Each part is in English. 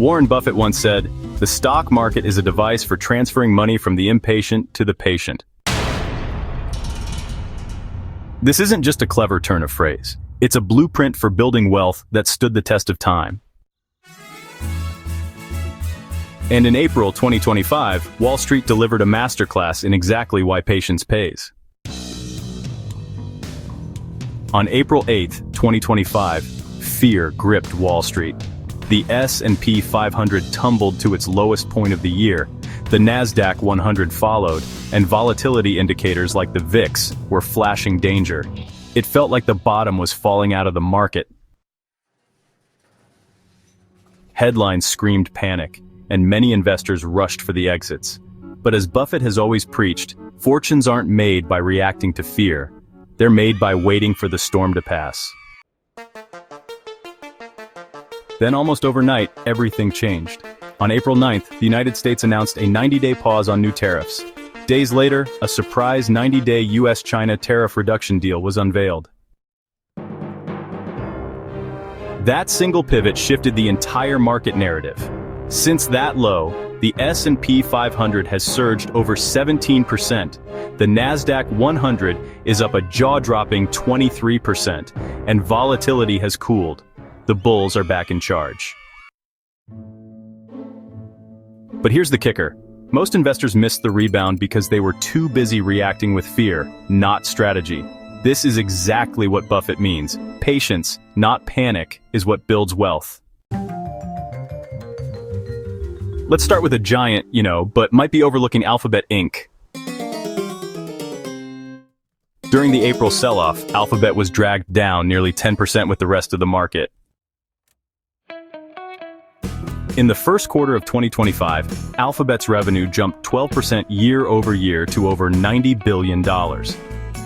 Warren Buffett once said, "The stock market is a device for transferring money from the impatient to the patient." This isn't just a clever turn of phrase. It's a blueprint for building wealth that stood the test of time. And in April 2025, Wall Street delivered a masterclass in exactly why patience pays. On April 8, 2025, fear gripped Wall Street. The S&P 500 tumbled to its lowest point of the year, the Nasdaq 100 followed, and volatility indicators like the VIX were flashing danger. It felt like the bottom was falling out of the market. Headlines screamed panic, and many investors rushed for the exits. But as Buffett has always preached, fortunes aren't made by reacting to fear. They're made by waiting for the storm to pass. Then almost overnight, everything changed. On April 9th, the United States announced a 90-day pause on new tariffs. Days later, a surprise 90-day US-China tariff reduction deal was unveiled. That single pivot shifted the entire market narrative. Since that low, the S&P 500 has surged over 17%. The Nasdaq 100 is up a jaw-dropping 23%, and volatility has cooled. The bulls are back in charge. But here's the kicker. Most investors missed the rebound because they were too busy reacting with fear, not strategy. This is exactly what Buffett means. Patience, not panic, is what builds wealth. Let's start with a giant, but might be overlooking Alphabet Inc. During the April sell-off, Alphabet was dragged down nearly 10% with the rest of the market. In the first quarter of 2025, Alphabet's revenue jumped 12% year over year to over $90 billion.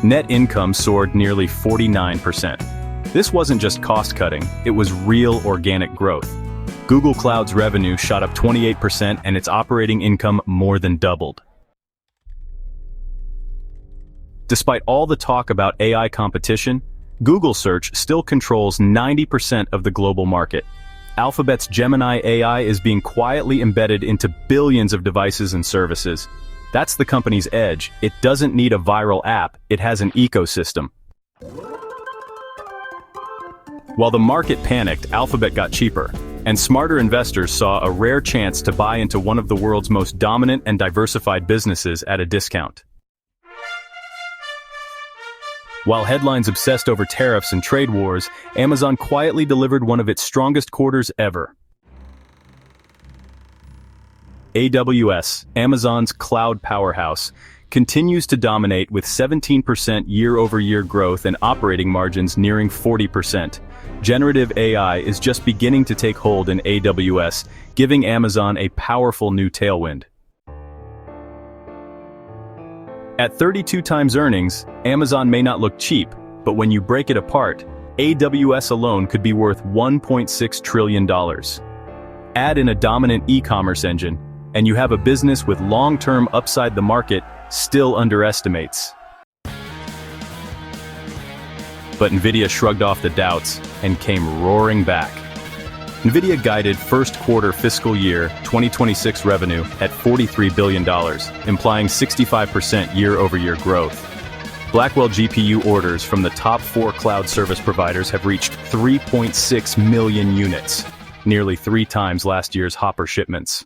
Net income soared nearly 49%. This wasn't just cost-cutting, it was real organic growth. Google Cloud's revenue shot up 28% and its operating income more than doubled. Despite all the talk about AI competition, Google Search still controls 90% of the global market. Alphabet's Gemini AI is being quietly embedded into billions of devices and services. That's the company's edge. It doesn't need a viral app, it has an ecosystem. While the market panicked, Alphabet got cheaper, and smarter investors saw a rare chance to buy into one of the world's most dominant and diversified businesses at a discount. While headlines obsessed over tariffs and trade wars, Amazon quietly delivered one of its strongest quarters ever. AWS, Amazon's cloud powerhouse, continues to dominate with 17% year-over-year growth and operating margins nearing 40%. Generative AI is just beginning to take hold in AWS, giving Amazon a powerful new tailwind. At 32 times earnings, Amazon may not look cheap, but when you break it apart, AWS alone could be worth $1.6 trillion. Add in a dominant e-commerce engine, and you have a business with long-term upside the market still underestimates. But Nvidia shrugged off the doubts and came roaring back. Nvidia guided first quarter fiscal year 2026 revenue at $43 billion, implying 65% year-over-year growth. Blackwell GPU orders from the top 4 cloud service providers have reached 3.6 million units, nearly 3 times last year's Hopper shipments.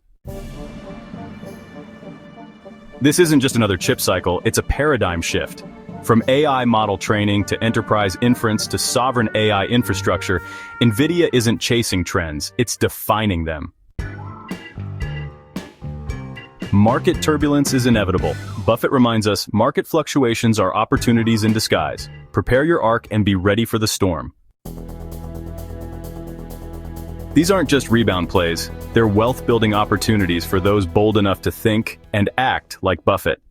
This isn't just another chip cycle, it's a paradigm shift. From AI model training to enterprise inference to sovereign AI infrastructure, NVIDIA isn't chasing trends, it's defining them. Market turbulence is inevitable. Buffett reminds us, market fluctuations are opportunities in disguise. Prepare your ark and be ready for the storm. These aren't just rebound plays, they're wealth-building opportunities for those bold enough to think and act like Buffett.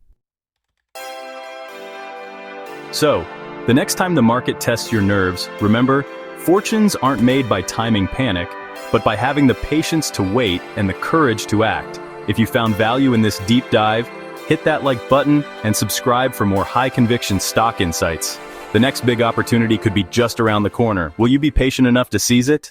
So, the next time the market tests your nerves, remember, fortunes aren't made by timing panic, but by having the patience to wait and the courage to act. If you found value in this deep dive, hit that like button and subscribe for more high-conviction stock insights. The next big opportunity could be just around the corner. Will you be patient enough to seize it?